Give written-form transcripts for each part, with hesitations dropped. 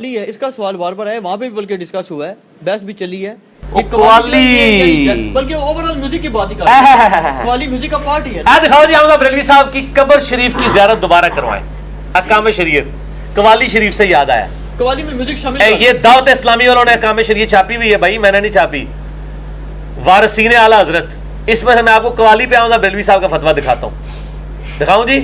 है, इसका सवाल बार बार है, वहाँ पे भी बल्कि डिस्कस हुआ है, बहस भी चली है कि कव्वाली बल्कि ओवरऑल म्यूजिक की बात ही कर रहे हैं, कव्वाली म्यूजिक का पार्ट ही है। दिखाओ जी अहमद बरेलवी साहब की कब्र शरीफ की ज़ियारत दोबारा करवाएं। अहकाम शरीयत कव्वाली शरीफ से याद आया, कव्वाली में म्यूजिक शामिल ये दावत इस्लामी वालों ने अहकाम शरीयत छापी हुई है भाई, मैंने नहीं छापी, वारसीन आला हजरत। इसमें से मैं आपको कव्वाली पे अहमद बरेलवी साहब का फतवा दिखाता हूँ, दिखाऊं जी?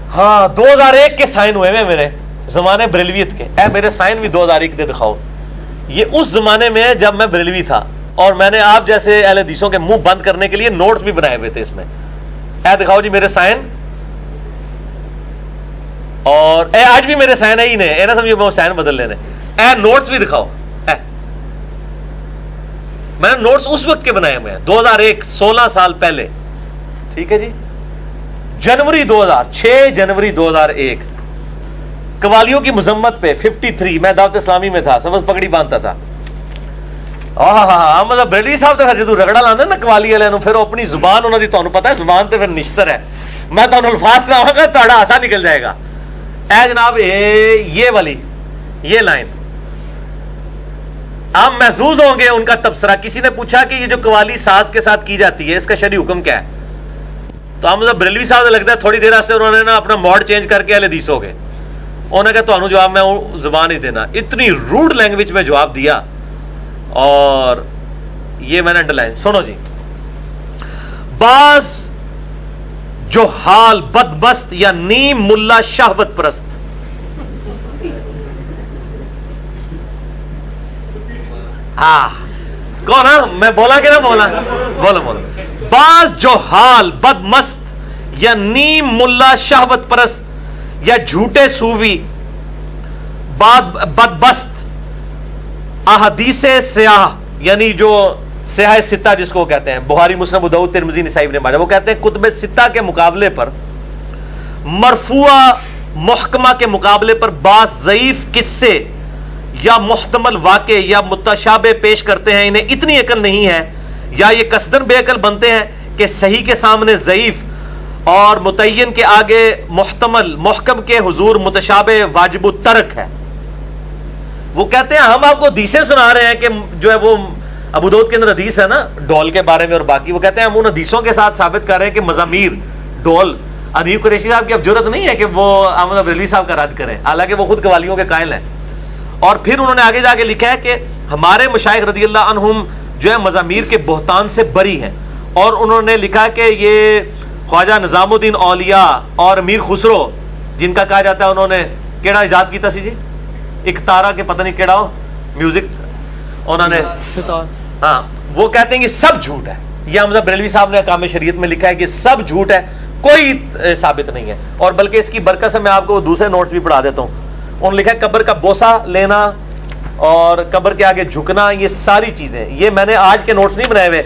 हाँ 2001 के साइन हुए हैं मेरे जमाने बरेलवियत के, मेरे साइन भी 2001 के दिखाओ। ये उस जमाने में जब मैं बरेलवी था और मैंने आप जैसे अहले हदीसों के मुंह बंद करने के लिए नोट्स भी बनाए हुए थे इसमें। दिखाओ जी मेरे साइन, और आज भी मेरे साइन है ही नहीं, ना समझिए साइन बदल लेने। नोट्स भी दिखाओ, मैंने नोट्स उस वक्त के बनाए हुए हैं 2001, 16 साल पहले, ठीक है जी। जनवरी 2000, 6 जनवरी 2001 कवालियों की मुजम्मत पे 53 मैं दावत इस्लामी में था, समझ पगड़ी बांधता था। मतलब बरेलवी साहब तो फिर जो रगड़ा लाते ना कवाली वाले फिर अपनी जुबान उन्होंने तुहानू पता है जुबान तो फिर निश्तर है, मैं तुहानू अल्फाज सुनावांगा तुहाडा हासा निकल जाएगा। ए जनाब ये वाली ये लाइन आप महसूस होंगे उनका तबसरा। किसी ने पूछा कि ये जो कवाली साज के साथ की जाती है इसका शरई हुक्म क्या है, तो हम मतलब बरेलवी साहब लगता है थोड़ी देर से उन्होंने ना अपना मॉड चेंज करके अहले हदीस हो गए। उन्होंने कहा तो जवाब मैं जुबान ही देना, इतनी रूड लैंग्वेज में जवाब दिया। और ये मैंने अंडरलाइन सुनो जी, बाज जो हाल बदमस्त या नीम मुल्ला शहवत परस्त, कौन है मैं बोला कि ना बोला, बोलो बोलो। बाज जो हाल बदमस्त या नीम मुल्ला शहवत परस्त या झूठे सूफी बदबस्त अहदीसे स्याह, यानी जो स्याह सित्ता जिसको कहते हैं, बुखारी मुस्लिम अबू दाऊद तिरमिज़ी निसाई इब्न माजा, वो कहते हैं कुतुब सित्ता के मुकाबले पर मरफूआ मुहकमा के मुकाबले पर बास ज़ईफ किस्से या मुहतमल वाक़े या मुतशाबे पेश करते हैं, इन्हें इतनी अकल नहीं है या ये कसदन बेअकल बनते हैं कि सही के सामने ज़ईफ और मुतय्यन के आगे मुहतमल मुहकम के हुजूर मुतशाबे वाजिबु तर्क है। वो कहते हैं हम आपको हदीसें सुना रहे हैं कि जो है वो अबू दाऊद के अंदर हदीस है ना डोल के बारे में और बाकी, वो कहते हैं हम उन हदीसों के साथ साबित कर रहे हैं कि मज़ामीर डोल। अदीब कुरैशी साहब की अब जरूरत नहीं है कि वो अहमद बरेलवी साहब का रद्द करें, हालांकि वो खुद कवालियों के कायल हैं। और फिर उन्होंने आगे जाके लिखा है कि हमारे मशाइख रज़ियल्लाहु अन्हुम जो है मज़ामीर के बोहतान से बरी हैं। और उन्होंने लिखा कि ये ख्वाजा निज़ामुद्दीन औलिया और अमीर खुसरो जिनका कहा जाता है उन्होंने केड़ा इजाद किया सी जी, एक तारा के पता नहीं केड़ा हो म्यूजिक उन्होंने, हाँ वो कहते हैं कि सब झूठ है। ये अहमद बरेलवी साहब ने अहकाम शरीयत में लिखा है कि सब झूठ है, कोई साबित नहीं है। और बल्कि इसकी बरकत से मैं आपको दूसरे नोट्स भी पढ़ा देता हूँ। उन्होंने लिखा है कब्र का बोसा लेना और कब्र के आगे झुकना, ये सारी चीजें, ये मैंने आज के नोट्स नहीं बनाए हुए,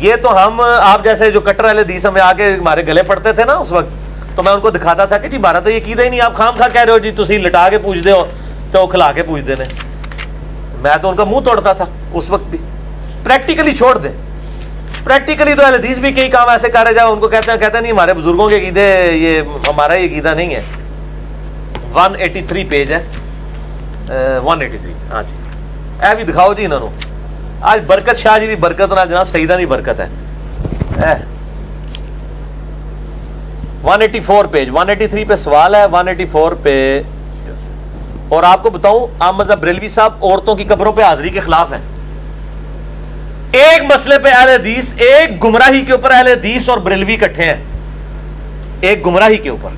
ये तो हम आप जैसे जो कट्टर वाले हदीस में आके हमारे गले पड़ते थे ना उस वक्त, तो मैं उनको दिखाता था कि जी हमारा तो ये कीदा ही नहीं, आप खाम खा कह रहे हो जी, तुसी लिटा के पूछते हो तो खिला के पूछ देने। मैं तो उनका मुंह तोड़ता था उस वक्त भी। प्रैक्टिकली छोड़ दे, प्रैक्टिकली तो अहले हदीस भी कई काम ऐसे कर रहे जाओ, उनको कहते नहीं हमारे बुजुर्गों के कीदे, ये हमारा ये कीदा नहीं है। 183 पेज है, 183, हाँ जी ऐ भी दिखाओ जी इन्होंने। आज बरकत शाह जी की बरकत ना जनाब सईदा की बरकत है। 184 पेज, 183 पे सवाल है, 184 पे। और आपको बताऊं अहमद बरेलवी साहब औरतों की कब्रों पे हाजिरी के खिलाफ हैं। एक मसले पे अहले हदीस, एक गुमराही के ऊपर अहले हदीस और बरेलवी इकट्ठे हैं, एक गुमराही के ऊपर,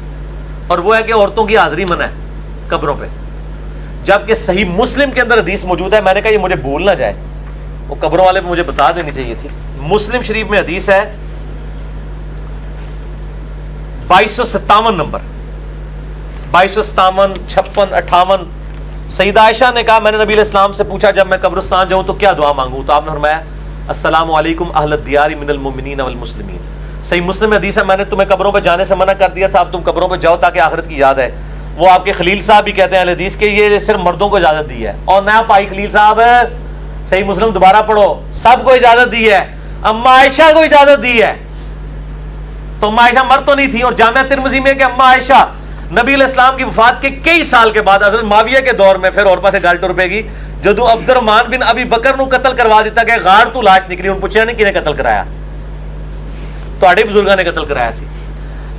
और वो है कि औरतों की हाजिरी मना है कब्रों पे, जबकि सही मुस्लिम के अंदर हदीस मौजूद है। मैंने कहा ये मुझे भूल ना जाए, वो कब्रों वाले पे मुझे बता देनी चाहिए थी। मुस्लिम शरीफ में हदीस है 2257 नंबर, 2257, 56, 58। सईदा आयशा ने कहा मैंने नबी इस्लाम से पूछा जब मैं कब्रिस्तान जाऊं तो क्या दुआ मांगूं, तो आपने फरमाया अस्सलामु अलैकुम अहल दियार मिनल मुमिनीन वल मुस्लिमीन। सही मुस्लिम हदीस है मैंने तुम्हें कब्रों पे जाने से मना कर दिया था, अब तुम कब्रों पे जाओ ताकि आखिरत की याद है। वो आपके खलील साहब भी कहते हैं हदीस के ये सिर्फ मर्दों को इजाजत दी है, और नया भाई खलील साहब सही मुस्लिम दोबारा पढ़ो, सबको इजाजत दी है, अम्मा आयशा को इजाजत दी है। तो अम्मा आयशा मर्द तो नहीं थी, और जामिया तिरमिज़ी में कि अम्मा आयशा نبی علیہ السلام کی وفات کے کئی سال کے بعد حضرت معاویہ کے دور میں پھر اور پاسے گل ٹر پے گی جدو عبد الرحمان بن ابی بکر نو قتل کروا دیتا گیا غار تو لاش نکلی ان پوچھا نہیں کنے قتل کرایا تواڈے بزرگاں نے قتل کرایا سی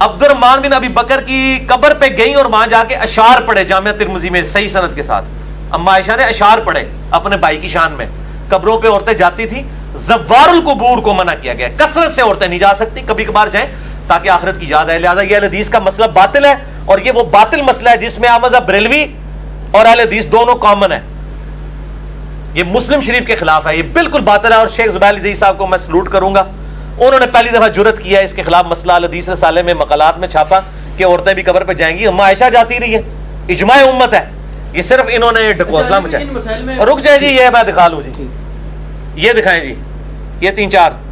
عبد الرحمان بن ابی بکر کی قبر پہ گئی اور وہاں جا کے اشعار پڑھے جامعہ ترمذی میں صحیح سند کے ساتھ اما عائشہ نے اشعار پڑھے اپنے بھائی کی شان میں قبروں پہ عورتیں جاتی تھیں زوار القبور کو منع کیا گیا کثرت سے عورتیں نہیں جا سکتی کبھی کبھار جائیں تاکہ آخرت کی یاد ہے لہٰذا یہ اہل حدیث کا مسئلہ باطل ہے اور یہ وہ باطل مسئلہ ہے جس میں احمد بریلوی اور اہل حدیث دونوں کامن ہے یہ مسلم شریف کے خلاف ہے یہ بالکل باطل ہے اور شیخ زبیر علی زئی صاحب کو میں سلوٹ کروں گا انہوں نے پہلی دفعہ جرت کیا اس کے خلاف مسئلہ اہل حدیث رسالے میں مقالات میں چھاپا کہ عورتیں بھی قبر پہ جائیں گی اما عائشہ جاتی رہی ہے اجماع امت ہے یہ صرف انہوں نے ڈکوسلا مچایا رک جائیں جی یہ میں دکھا لوں جی یہ دکھائیں جی یہ 3-4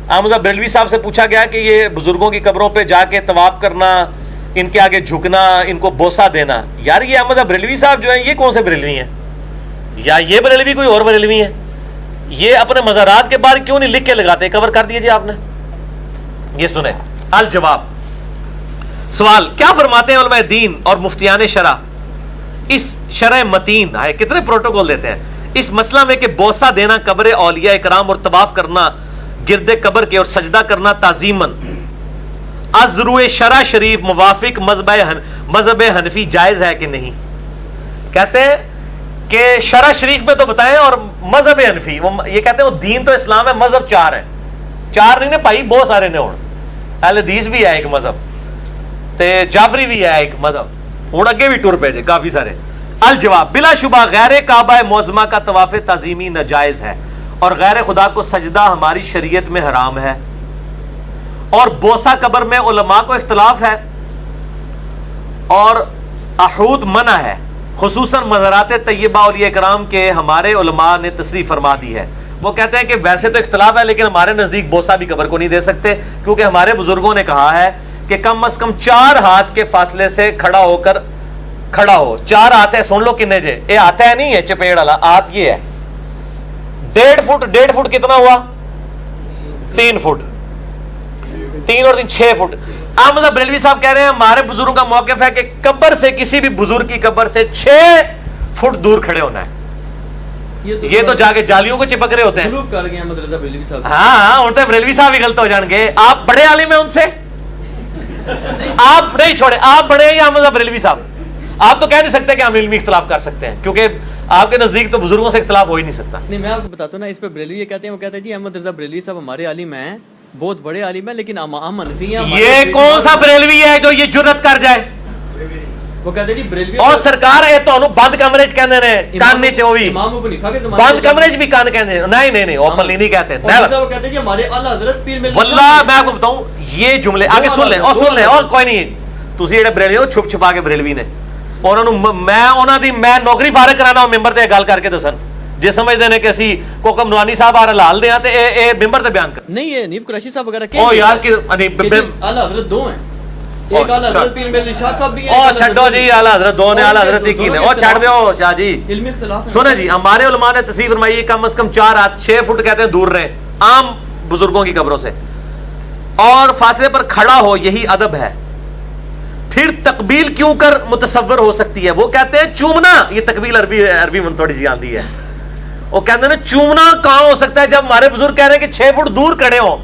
احمد بریلوی صاحب سے پوچھا گیا کہ یہ بزرگوں کی قبروں پہ جا کے طواف کرنا ان کے آگے جھکنا ان کو بوسہ دینا یار یہ احمد بریلوی صاحب جو ہیں یہ کون سے بریلوی ہیں یا یہ بریلوی کوئی اور بریلوی ہے یہ اپنے مزارات کے باہر کیوں نہیں لکھ کے لگاتے کور کر دیے جی آپ نے یہ سنیں الجواب سوال کیا فرماتے ہیں علماء دین اور مفتیان شرع اس شرع متین ہے کتنے پروٹوکول دیتے ہیں اس مسئلہ میں کہ بوسہ دینا قبر اولیاء اکرام اور طواف کرنا گرد قبر کے اور سجدہ کرنا تعظیماً ازروع شرع شریف موافق مذہب حنفی جائز ہے کہ نہیں کہتے ہیں کہ شرع شریف میں تو بتائیں اور مذہب حنفی یہ کہتے ہیں وہ دین تو اسلام ہے مذہب 4 ہیں 4 نہیں نے بھائی بہت سارے نے ہوں اہل حدیث بھی ہے ایک مذہب تے جعفری بھی ہے ایک مذہب ہوں اگے بھی ٹر پہ جے کافی سارے الجواب بلا شبہ غیر کعبہ معظمہ کا طواف تعظیمی ناجائز ہے اور غیر خدا کو سجدہ ہماری شریعت میں حرام ہے اور بوسہ قبر میں علماء کو اختلاف ہے اور احود منع ہے خصوصاً مزارات طیبہ اولیاء کرام کے ہمارے علماء نے تصریح فرما دی ہے وہ کہتے ہیں کہ ویسے تو اختلاف ہے لیکن ہمارے نزدیک بوسہ بھی قبر کو نہیں دے سکتے کیونکہ ہمارے بزرگوں نے کہا ہے کہ کم از کم 4 ہاتھ کے فاصلے سے کھڑا ہو 4 ہاتھ ہے سن لو کنے جے یہ ہاتھ ہے نہیں ہے چپیڑ والا ہاتھ یہ ہے 1.5 فٹ کتنا ہوا 3 فٹ 3 اور 3 6 فٹ احمد بریلوی صاحب کہہ رہے ہیں ہمارے بزرگوں کا موقف ہے کہ قبر سے کسی بھی بزرگ کی قبر سے 6 فٹ دور کھڑے ہونا ہے یہ تو جا کے جالیوں کو چپک رہے ہوتے ہیں ہاں ان سے بریلوی صاحب بھی غلط ہو جان گے آپ بڑے عالم ہیں ان سے آپ نہیں چھوڑے آپ بڑے ہیں یا احمد بریلوی صاحب آپ تو کہہ نہیں سکتے کہ ہم علمی اختلاف کر سکتے ہیں کیونکہ آپ کے نزدیک تو بزرگوں سے اختلاف ہو ہی نہیں سکتا نہیں میں آپ کو بتاتا ہوں نا اس پہ بریلوی یہ کہتے ہیں وہ کہتے ہیں جی احمد رضا بریلوی صاحب ہمارے عالم ہیں بہت بڑے عالم ہیں لیکن ہم حنفی ہیں یہ کون سا بریلوی ہے جو یہ جرت کر جائے وہ کہتے ہیں جی بریلوی اور سرکار اے تو بند کمرے چ کہندے نے کان نیچے ہوئی امام ابو حنیفہ کے زمانے بند کمرے چ بھی کان کہندے نہیں اوپنلی نہیں کہتے وہ کہتے ہیں جی ہمارے اعلی حضرت پیر مل واللہ میں آپ کو بتاؤں یہ جملے آگے سن لیں اور کوئی نہیں تسی جڑے بریلوی ہو چھپ چھپا کے بریلوی نے میں نوکری فارغ کرانا ممبر تے گل کر کے دسن جے سمجھدے نے کہ اسی کوکم نوانی صاحب آ لال دے تے اے ممبر تے بیان کر نہیں یہ نیف قریشی صاحب وغیرہ او یار کہ اعلی حضرت 2 ہیں ایک اعلی حضرت پیر مل شاہ صاحب بھی ہیں او چھڈو جی اعلی حضرت 2 نے اعلی حضرت کی نے او چھڈ دیو شاہ جی علمی اختلاف سنیں جی ہمارے علماء نے تصریح فرمائی کم از کم 4 ہاتھ 6 فٹ کہتے ہیں دور رہے عام بزرگوں کی قبروں سے اور فاصلے پر کھڑا ہو یہی ادب ہے پھر تقبیل کیوں کر متصور ہو سکتی ہے وہ کہتے ہیں چومنا یہ تقبیل عربی میں تھوڑی سی آندی ہے وہ کہتے ہیں چومنا کہاں ہو سکتا ہے جب ہمارے بزرگ کہہ رہے ہیں کہ 6 فٹ دور کھڑے ہوں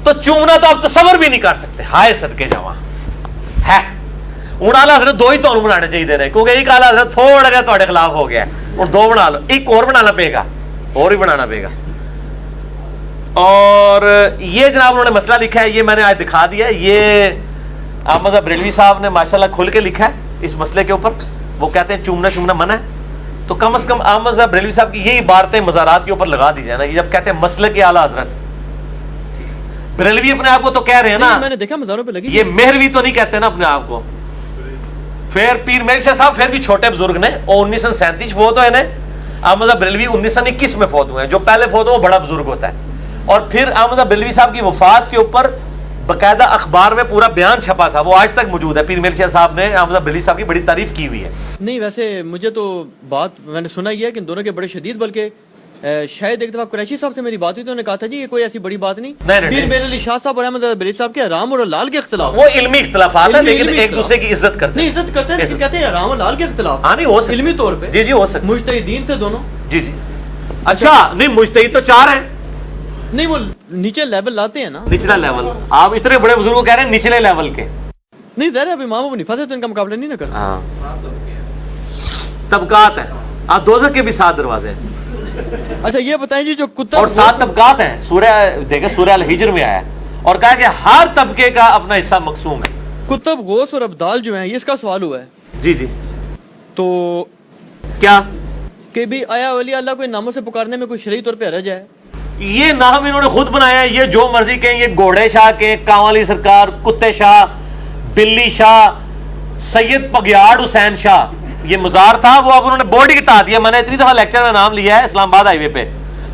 تو چومنا تو آپ تصور بھی نہیں کر سکتے ہائے صدقے جاواں ہے ہوں اعلیٰ حضرت 2 ہی تمہیں بنانے چاہیے نے کیونکہ ایک اعلیٰ حضرت تھوڑا جہا تھوڑے خلاف ہو گیا اور 2 بنا لو ایک اور بنانا پے گا اور ہی بنانا پے گا اور یہ جناب انہوں نے مسئلہ لکھا ہے یہ میں نے آج دکھا دیا ہے یہ احمد بریلوی صاحب نے ماشاءاللہ کھل کے لکھا ہے اس مسئلے کے اوپر وہ کہتے ہیں چومنا منع ہے تو کم از کم احمد بریلوی صاحب کی یہی عبارتیں مزارات کے اوپر لگا دی جائے نا یہ جب کہتے ہیں مسلک کے اعلیٰ حضرت بریلوی اپنے آپ کو تو کہہ رہے ہیں نا میں نے دیکھا مزاروں پہ لگی یہ مہروی تو نہیں کہتے نا اپنے آپ کو پھر پیر مہر شاہ صاحب پھر بھی چھوٹے بزرگ نے اور 1937 فوت ہوئے نے احمد بریلوی 1921 میں فوت ہوئے ہیں جو پہلے فوت ہو وہ بڑا بزرگ ہوتا ہے اور پھر احمد بریلوی صاحب کی وفات کے اوپر باقاعدہ اخبار میں پورا بیان چھپا تھا وہ آج تک موجود ہے پیر میر شاہ صاحب نے احمد بریلوی صاحب کی بڑی تعریف کی ہوئی ہے نہیں ویسے مجھے تو بات میں نے سنا یہ ہے کہ ان دونوں کے بڑے شدید بلکہ शायद एक दफा कुरैशी साहब से मेरी बात हुई तो उन्होंने कहा था जी ये कोई ऐसी बड़ी बात नहीं, नहीं, पीर मेरे अली शाह साहब और अहमद बरेलवी साहब के हराम और हलाल के इख्तिलाफ, वो इल्मी इख्तिलाफात है, लेकिन इल्मी एक दूसरे की इज्जत करते नहीं हैं। इज्जत करते हैं, लेकिन कहते हैं हराम और हलाल के इख्तिलाफ। हाँ नहीं हो सकता, इल्मी तौर पे जी जी हो सकता, मुज्तहिदीन थे दोनों। जी जी। अच्छा नहीं, मुज्तहिद तो 4 हैं, नहीं वो नीचे लेवल लाते हैं ना, निचला लेवल। आप इतने बड़े बुजुर्ग को कह रहे हैं निचले लेवल के। नहीं ज़ाहिर है अब इमाम अबू हनीफा से तो इनका मुकाबला नहीं ना करते। हाँ तबकात है, आप दोज़ख के भी 7 दरवाजे हैं अच्छा ये बताएं जी जो कुत्ता और 7 तबकात हैं। सूरह देखे सूरह अल हिज्र में आया और कहा कि हर तबके का अपना हिस्सा मकसूम है। कुतुब गौस और अब्दाल जो हैं ये इसका सवाल हुआ है जी जी। तो क्या कि भी आया वली अल्लाह को इन नामों से पुकारने में कोई शरई तौर पे हरज है? ये नाम इन्होंने खुद बनाया है, ये जो मर्जी कहें, ये घोड़े शाह के, कांवाली सरकार, कुत्ते शाह, बिल्ली शाह, सैयद पगियाड़ हुसैन शाह, ये मजार था वो अब उन्होंने बोर्ड ही हटा दिया। मैंने इतनी दफा लेक्चर में नाम लिया है इस्लामाबाद हाईवे पे,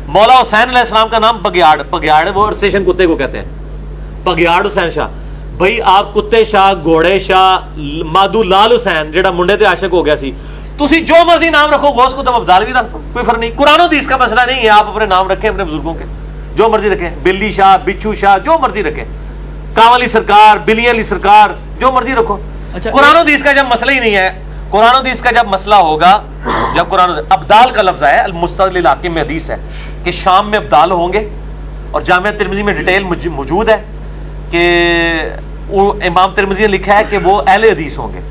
मौला हुसैन अलैहिस्सलाम का नाम पगियाड़, पगियाड़ वो स्टेशन कुत्ते को कहते हैं, पगियाड़ हुसैन शाह। भाई आप कुत्ते शाह, घोड़े शाह, मादू लाल हुसैन जेड़ा मुंडे ते आशिक हो गया सी, तुसी जो मर्जी नाम रखो, गौस को तब अब्दाल भी रख दो, कोई फर्क नहीं। कुरान हदीस का मसला नहीं है, आप अपने नाम रखें अपने बुजुर्गों के, जो मर्जी रखें, बिल्ली शाह, बिच्छू शाह, जो मर्जी रखें, कांवली सरकार, बिली अली सरकार, जो मर्जी रखो। अच्छा, कुरान हदीस का जब मसला ही नहीं है, कुरान हदीस का जब मसला होगा, जब कुरान अब्दाल का लफ्ज है, अल-मुस्तदलिल हाकिम में हदीस है कि शाम में अब्दाल होंगे, और जामिया तिरमिजी में डिटेल मौजूद है कि वो इमाम तिरमिजी ने लिखा है कि वो अहले हदीस होंगे।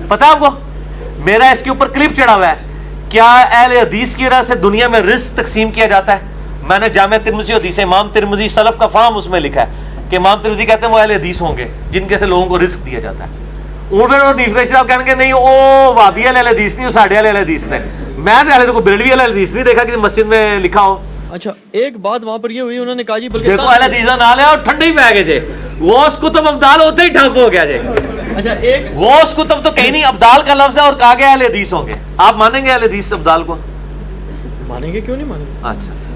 पता है आपको, मेरा इसके ऊपर क्लिप चढ़ा हुआ है, क्या अहले हदीस की वजह से दुनिया में रिस्क तकसीम किया जाता है? मैंने जामिया तिरमिजी हदीस इमाम तिरमिजी सलफ का फाहम उसमें लिखा है कि इमाम तिरमिजी कहते हैं वो अहले हदीस होंगे जिनके से लोगों को रिस्क दिया जाता है। साहब कहेंगे नहीं वो वाबी अहले हदीस नहीं, वो साढ़े अहले हदीस ने। मैं तो अहले बिरलवी अहले हदीस नहीं देखा कि मस्जिद में लिखा हो। अच्छा एक बात वहां पर ये हुई, उन्होंने कहा जी बल्कि देखो अहले हदीस ना लिया और ठंडे ही पै गए थे, गौस कुतुब अब्दाल होते ही ठप हो गया जे। अच्छा एक गौस कुतुब तो कहीं नहीं, अब्दाल का लफ्ज है और कहा गया अहले हदीस होंगे। आप मानेंगे अहले हदीस अब्दाल को? मानेंगे, क्यों नहीं मानेंगे। अच्छा अच्छा।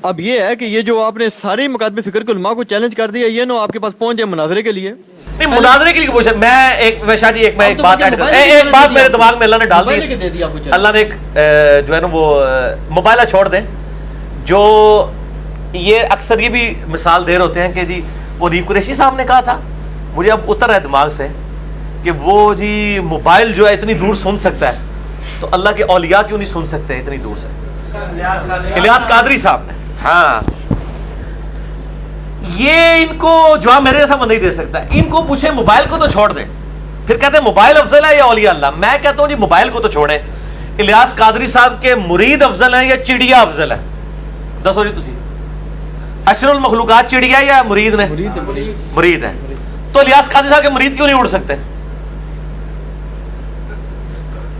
अब ये है कि ये जो आपने सारे मुकादमे फिक्र के उलमा को चैलेंज कर दिया, ये नो आपके पास पहुंच जाए मुनाजरे के लिए। नहीं मुनाजरे के लिए पूछा मैं एक शाह जी, एक मैं एक बात ऐड कर, एक बात मेरे दिमाग में अल्लाह ने डाल दी। अल्लाह ने एक जो है ना वो मोबाइल छोड़ दें, जो ये अक्सर ये भी मिसाल दे रहे होते हैं कि जी वो नीब कुरैशी साहब ने कहा था, मुझे अब उतर रहा है दिमाग से कि वो जी मोबाइल जो है इतनी दूर सुन सकता है, तो अल्लाह के औलिया क्यों नहीं सुन सकते इतनी दूर से? इलियास कादरी साहब ने, हाँ ये इनको जवाब मेरे जैसा बंदा ही दे सकता है। इनको पूछे मोबाइल को तो छोड़ दें, फिर कहते हैं मोबाइल अफजल है या औलिया अल्लाह। मैं कहता हूं जी मोबाइल को तो छोड़े, इलियास कादरी साहब के मुरीद अफजल है या चिड़िया अफजल है? दसो जी तुसी, अशरुल मखलूकात चिड़िया या मुरीद ने? मुरीद है। तो इलियास कादरी साहब के मुरीद क्यों नहीं उड़ सकते?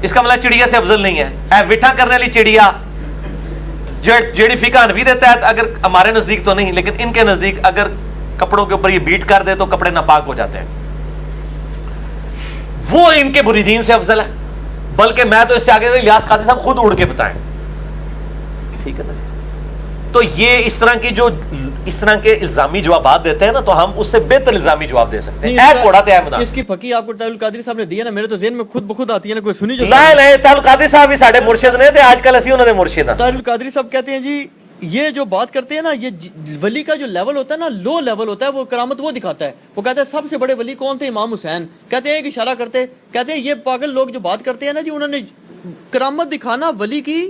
इसका मतलब चिड़िया से अफजल नहीं है। विठा करने वाली चिड़िया जेडी फीका हनफी देता है, अगर हमारे नजदीक तो नहीं लेकिन इनके नजदीक अगर कपड़ों के ऊपर ये बीट कर दे तो कपड़े नापाक हो जाते हैं, वो इनके मुरीदीन से अफजल है। बल्कि मैं तो इससे आगे इलियास कादरी साहब खुद उड़ के बताएं, ठीक है ना जी। तो ये इस तरह के इल्जामी जवाब देते हैं ना, तो हम उससे बेहतर इल्जामी जवाब दे सकते हैं। इसकी फकी आपको तारुल कादरी साहब ने दिया ना, मेरे तो ज़हन में खुद ब खुद आती है ना, कोई सुनी जो नहीं तारुल कादरी साहब ही साडे मुर्शिद ने ते आजकल असि उन्हां दे मुर्शिद हां। तारुल कादरी साहब कहते हैं जी ये जो बात करते हैं ना, ये वली का जो लेवल होता है ना, लो लेवल होता है, वो करामत वो दिखाता है। वो कहते हैं सबसे बड़े वली कौन थे? इमाम हुसैन। कहते हैं एक इशारा करते, कहते हैं ये पागल लोग जो बात करते हैं ना जी, उन्होंने करामत दिखाना वली की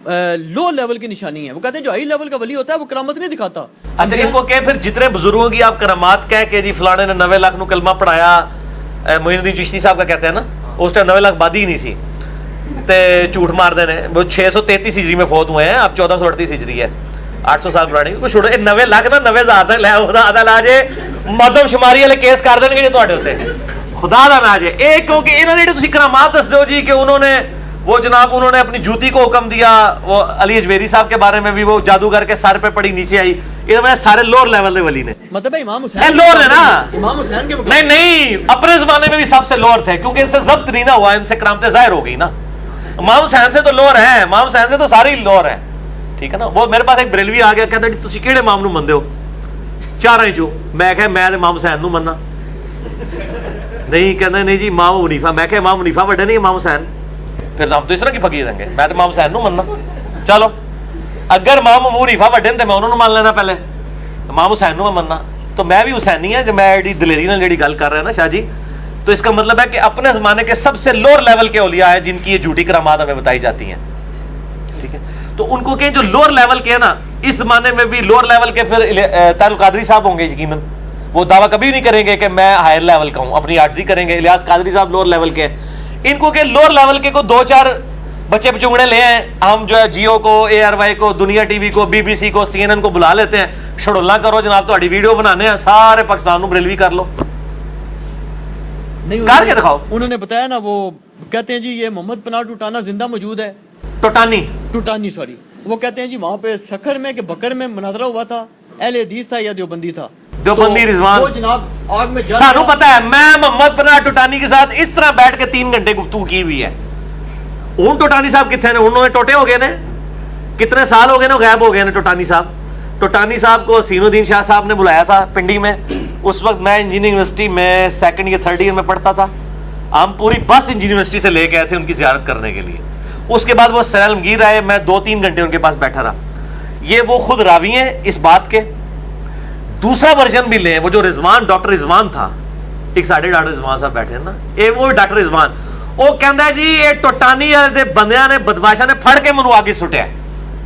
लो लेवल की निशानी है। वो कहते हैं जो हाई लेवल का वली होता है वो करामत नहीं दिखाता। अच्छा इनको कह फिर जितने बुजुर्गों की आप करामात कह के जी फलाने ने 90 लाख नु कलमा पढ़ाया, मोइनुद्दीन चिश्ती साहब का कहते हैं ना, उस टाइम 90 लाख बादी ही नहीं सी ते झूठ मार देने। वो 633 हिजरी में फौत हुए हैं, अब 1438 हिजरी है, 800 साल पुरानी। कुछ छोड़ो 90 लाख ना 90,000 तक लै ला जे मदम शुमारी वाले केस कर देंगे जी तुहाडे उत्ते, खुदा दा ना जे। एक क्योंकि इन्होंने जेह्ड़े तुसीं करामात दस दो जी कि उन्होंने वो जनाब उन्होंने अपनी जूती को हुक्म दिया, वो अली अजमेरी साहब के बारे में भी वो जादूगर के सर पे पड़ी नीचे आई, ये तो सारे लोअर लेवल के वली ने। मतलब इमाम हुसैन लोअर है ना, इमाम हुसैन के नहीं अपने जमाने में भी सबसे लोअर थे, क्योंकि इनसे जब्त नहीं ना हुआ, इनसे करामतें जाहिर हो गई ना। इमाम हुसैन से तो लोअर है, इमाम हुसैन से तो सारे ही लोअर है, ठीक है ना। वो मेरे पास एक बरेलवी आ गया, कहता तुसी किहड़े इमाम नूं मनदे हो? चारां चों। मैं कहा मैं इमाम हुसैन नूं मनना। नहीं कहंदा नहीं जी इमाम हनीफा। मैं कहा इमाम हनीफा वड्डा नहीं इमाम हुसैन? फिर हम तो इस तरह की फकीर देंगे, मैं तो इमाम हुसैन नूं मनना। चलो अगर इमाम अबू हनीफा वड्डे ने तो मैं उन्होंने मान लेना, पहले इमाम हुसैन नूं मैं मनना, तो मैं भी हुसैनी है। जो मैं एडी दलेरी नाल जेड़ी गल कर रहा है ना शाह जी, तो इसका मतलब है कि अपने जमाने के सबसे लोअर लेवल के औलिया है जिनकी ये झूठी करामात हमें बताई जाती हैं, ठीक है। तो उनको कहें जो लोअर लेवल के है ना, इस जमाने में भी लोअर लेवल के फिर तारुल कादरी साहब होंगे यकीनन, वो दावा कभी नहीं करेंगे कि मैं हायर लेवल का हूं, अपनी आर्जी करेंगे। इलियास कादरी साहब लोअर लेवल के हैं। इनको के लोअर लेवल के को 2-4 बच्चे बचुंगड़े ले आए, हम जो है जियो को, ARY को, दुनिया टीवी को, BBC को, CNN को बुला लेते हैं, शड़ोला करो जनाब, तो वीडियो बनाने हैं, सारे पाकिस्तान को बरेलवी कर लो, नहीं कार के दिखाओ। उन्होंने बताया ना, वो कहते हैं जी ये मोहम्मद पनाह टूटाना जिंदा मौजूद है, टूटानी सॉरी, वो कहते हैं जी वहां पे सखर में कि बकर में मुनाजरा हुआ था, अहले हदीस था या देवबंदी था, देवबंदी रिजवान, वो जनाब आग में जल सानू पता है। मैं मोहम्मद पनाह टोटानी के साथ इस तरह बैठ के 3 घंटे गुफ्तगू की हुई है। उन टोटानी साहब कितने ने, उन्होंने टोटे हो गए ने, कितने साल हो गए ने, गायब हो गए ने टोटानी साहब। टोटानी साहब को सीनुद्दीन शाह साहब ने बुलाया था पिंडी में, उस वक्त मैं इंजीनियरिंग यूनिवर्सिटी में 2nd या 3rd ईयर में पढ़ता था। हम पूरी बस इंजीनियरिंग यूनिवर्सिटी से लेके आए थे उनकी जियारत करने के लिए। उसके बाद वो सैलमगीर आए, मैं 2-3 घंटे उनके पास बैठा रहा। ये वो खुद रावी हैं इस बात के। दूसरा वर्जन भी लें, वो जो रिजवान, डॉक्टर रिजवान था, एक साढ़े डॉक्टर रिजवान साहब बैठे हैं ना, ये वो डॉक्टर रिजवान, वो कहता है जी ये टोटानी वाले बंदियां ने, बदमाशा ने फड़ के मनु आग सुटिया।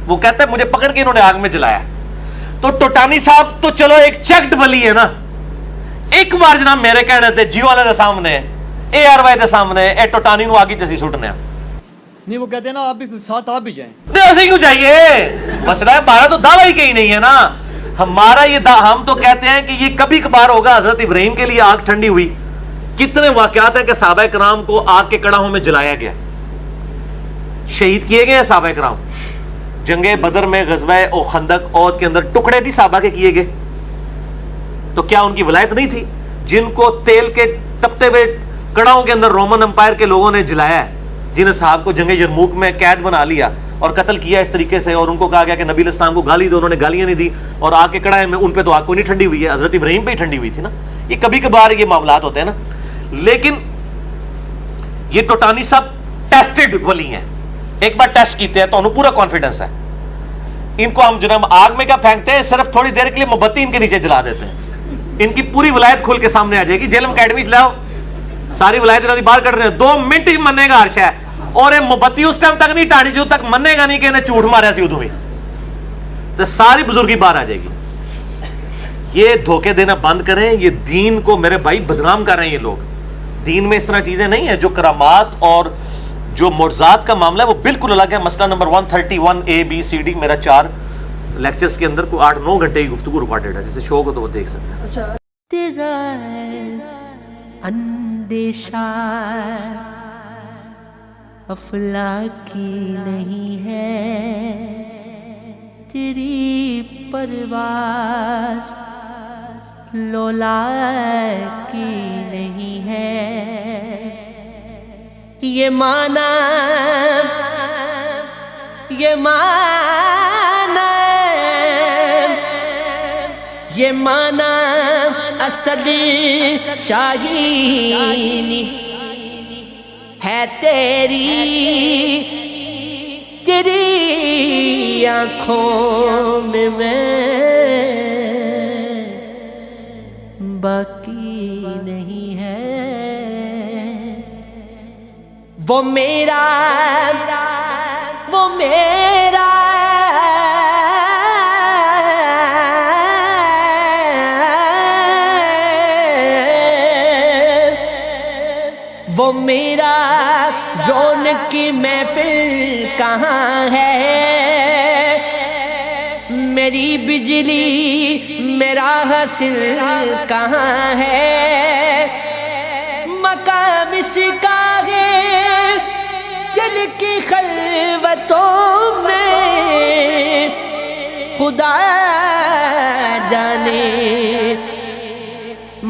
वो कहता है मुझे पकड़ के इन्होंने आग में जलाया। तो टोटानी साहब तो चलो एक चेक्ड वली है ना, एक बार जनाब मेरे कहने थे जियो वाले सामने, ARY के सामने ए टोटानी नु आग च सुटने, नहीं वो कहते हैं ना आप भी साथ आप भी जाएं। नहीं ऐसे क्यों चाहिए, मसला है हमारा तो दावा ही कहीं नहीं है ना। हमारा ये हम तो कहते हैं कि ये कभी कभार होगा। हजरत इब्राहिम के लिए आग ठंडी हुई, कितने वाकयात हैं कि सहाबा कराम को आग के कड़ाहों में जलाया गया, शहीद किए गए सहाबा कराम। जंगे बदर में, गजवा ओ खंदक, औद के अंदर टुकड़े भी सहाबा के किए गए। तो क्या उनकी वलायत नहीं थी? जिनको तेल के तपते हुए कड़ाहों के अंदर रोमन अंपायर के लोगों ने जलाया है, जिन साहब को जंगे यरमूक में कैद बना लिया और कत्ल किया इस तरीके से, और उनको कहा गया कि नबी इस्लाम को गाली दो, उन्होंने गालियां नहीं दी, और आग के कड़ाहे में उन पे तो आग कोई नहीं ठंडी हुई है, हजरत इब्राहिम पे ही ठंडी हुई थी ना। ये कभी कभार ये मामलात होते हैं ना। लेकिन ये टोटानी साहब टेस्टेड वली हैं, एक बार टेस्ट कीते हैं तो उन्हें पूरा कॉन्फिडेंस है। इनको हम जनाब आग में क्या फेंकते हैं, सिर्फ थोड़ी देर के लिए मोमबत्ती इनके नीचे जला देते हैं, इनकी पूरी वलायत खुल के सामने आ जाएगी। जेलम अकेडमी लाओ, सारी वलायत इन्होंने बाहर कट रहे हैं, 2 मिनट ही मनेगा हर शय, और ये मोमबत्ती उस टाइम तक नहीं टाणी जो तक मनेगा नहीं कि इन्हें झूठ मारा सी उदों भी, तो सारी बुजुर्गी बाहर आ जाएगी। ये धोखे देना बंद करें, ये दीन को मेरे भाई बदनाम कर रहे हैं ये लोग। दीन में इस तरह चीजें नहीं है। जो करामात और जो मुर्जात का मामला है वो बिल्कुल अलग है। मसला नंबर 131 ABCD मेरा 4 लेक्चर्स के अंदर को 8-9 घंटे की गुफ्तगू रिकॉर्डेड है, जिसे शौक हो तो वो देख सकते हैं। अच्छा, तेरा अंदेशा अफलाकी नहीं है, तेरी परवाज़ लोलाकी नहीं है। ये माना ये माना ये माना असद शाहीनी है तेरी, तेरी आँखों में मैं बाकी नहीं है। वो मेरा वो मेरा वो मेरा रौनक की महफिल कहाँ है, मेरी बिजली मेरा हासिल कहाँ है। मकाम इसका है दिल की खलवतों में, खुदा जाने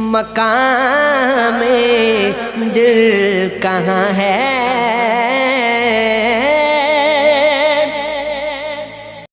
मकाम दिल कहाँ है।